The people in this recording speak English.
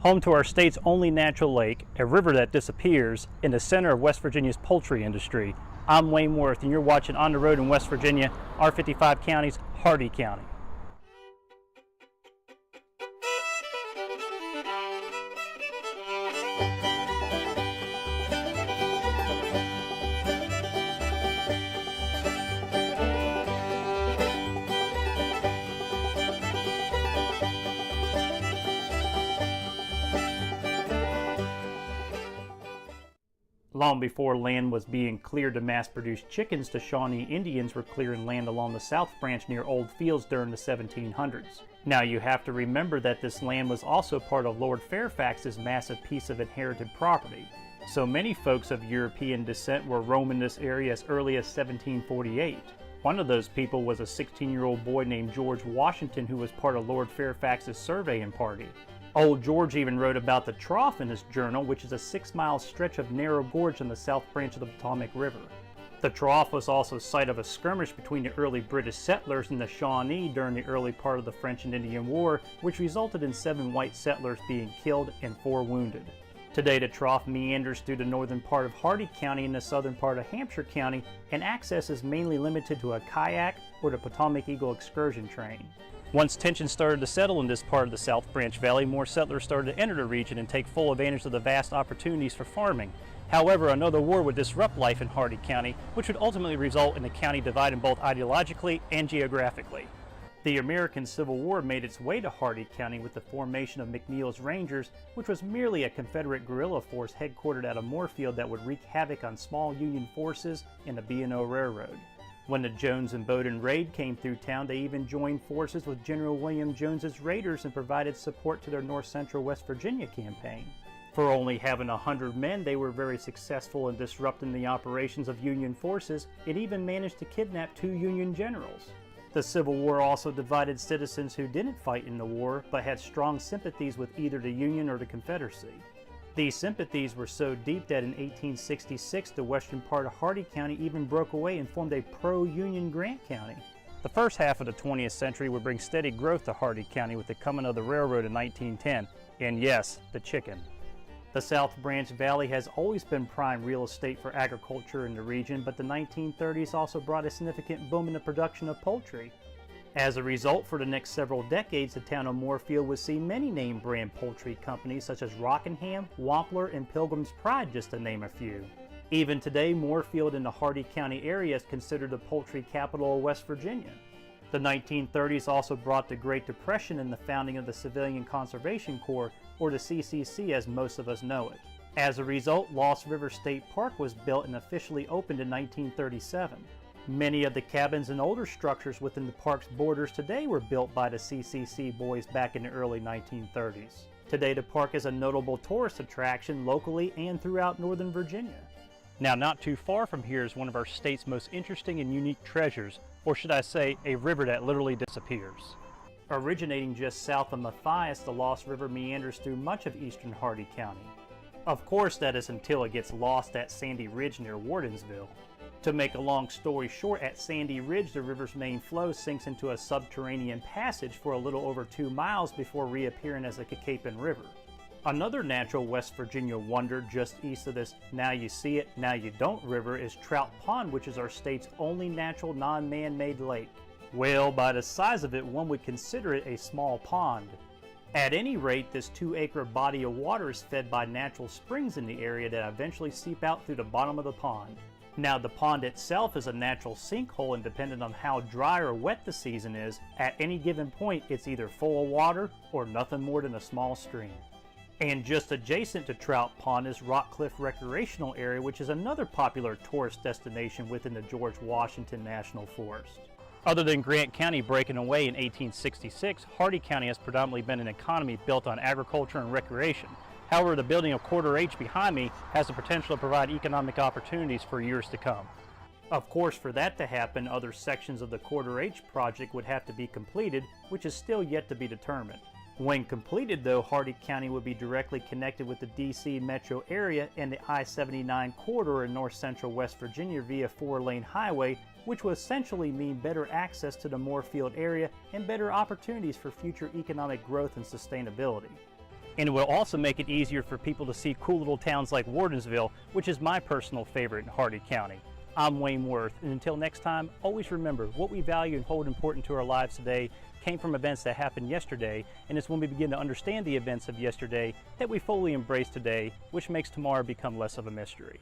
Home to our state's only natural lake, a river that disappears, in the center of West Virginia's poultry industry. I'm Wayne Worth, and you're watching On the Road in West Virginia, our 55 counties, Hardee County. Long before land was being cleared to mass-produce chickens, the Shawnee Indians were clearing land along the South Branch near Old Fields during the 1700s. Now you have to remember that this land was also part of Lord Fairfax's massive piece of inherited property. So many folks of European descent were roaming this area as early as 1748. One of those people was a 16-year-old boy named George Washington, who was part of Lord Fairfax's surveying party. Old George even wrote about the Trough in his journal, which is a 6-mile stretch of narrow gorge on the south branch of the Potomac River. The Trough was also site of a skirmish between the early British settlers and the Shawnee during the early part of the French and Indian War, which resulted in 7 white settlers being killed and 4 wounded. Today the Trough meanders through the northern part of Hardee County and the southern part of Hampshire County, and access is mainly limited to a kayak or the Potomac Eagle excursion train. Once tensions started to settle in this part of the South Branch Valley, more settlers started to enter the region and take full advantage of the vast opportunities for farming. However, another war would disrupt life in Hardee County, which would ultimately result in the county dividing both ideologically and geographically. The American Civil War made its way to Hardee County with the formation of McNeil's Rangers, which was merely a Confederate guerrilla force headquartered out of Moorefield that would wreak havoc on small Union forces and the B&O Railroad. When the Jones and Bowdoin Raid came through town, they even joined forces with General William Jones's Raiders and provided support to their North Central West Virginia campaign. For only having 100 men, they were very successful in disrupting the operations of Union forces and even managed to kidnap 2 Union generals. The Civil War also divided citizens who didn't fight in the war but had strong sympathies with either the Union or the Confederacy. These sympathies were so deep that in 1866 the western part of Hardee County even broke away and formed a pro-Union Grant County. The first half of the 20th century would bring steady growth to Hardee County with the coming of the railroad in 1910, and yes, the chicken. The South Branch Valley has always been prime real estate for agriculture in the region, but the 1930s also brought a significant boom in the production of poultry. As a result, for the next several decades, the town of Moorefield would see many name brand poultry companies such as Rockingham, Wampler, and Pilgrim's Pride, just to name a few. Even today, Moorefield in the Hardee County area is considered the poultry capital of West Virginia. The 1930s also brought the Great Depression and the founding of the Civilian Conservation Corps, or the CCC as most of us know it. As a result, Lost River State Park was built and officially opened in 1937. Many of the cabins and older structures within the park's borders today were built by the CCC boys back in the early 1930s. Today the park is a notable tourist attraction locally and throughout Northern Virginia. Now, not too far from here is one of our state's most interesting and unique treasures, or should I say, a river that literally disappears. Originating just south of Matthias, the Lost River meanders through much of eastern Hardee County. Of course, that is until it gets lost at Sandy Ridge near Wardensville. To make a long story short, at Sandy Ridge, the river's main flow sinks into a subterranean passage for a little over 2 miles before reappearing as the Cacapon River. Another natural West Virginia wonder just east of this now you see it, now you don't river is Trout Pond, which is our state's only natural non-man-made lake. Well, by the size of it, one would consider it a small pond. At any rate, this 2-acre body of water is fed by natural springs in the area that eventually seep out through the bottom of the pond. Now, the pond itself is a natural sinkhole, and depending on how dry or wet the season is, at any given point it's either full of water or nothing more than a small stream. And just adjacent to Trout Pond is Rock Cliff Recreational Area, which is another popular tourist destination within the George Washington National Forest. Other than Grant County breaking away in 1866, Hardee County has predominantly been an economy built on agriculture and recreation. However, the building of Quarter H behind me has the potential to provide economic opportunities for years to come. Of course, for that to happen, other sections of the Quarter H project would have to be completed, which is still yet to be determined. When completed, though, Hardee County would be directly connected with the D.C. metro area and the I-79 corridor in north central West Virginia via 4-lane highway, which will essentially mean better access to the Moorefield area and better opportunities for future economic growth and sustainability. And it will also make it easier for people to see cool little towns like Wardensville, which is my personal favorite in Hardy County. I'm Wayne Worth, and until next time, always remember what we value and hold important to our lives today came from events that happened yesterday, and it's when we begin to understand the events of yesterday that we fully embrace today, which makes tomorrow become less of a mystery.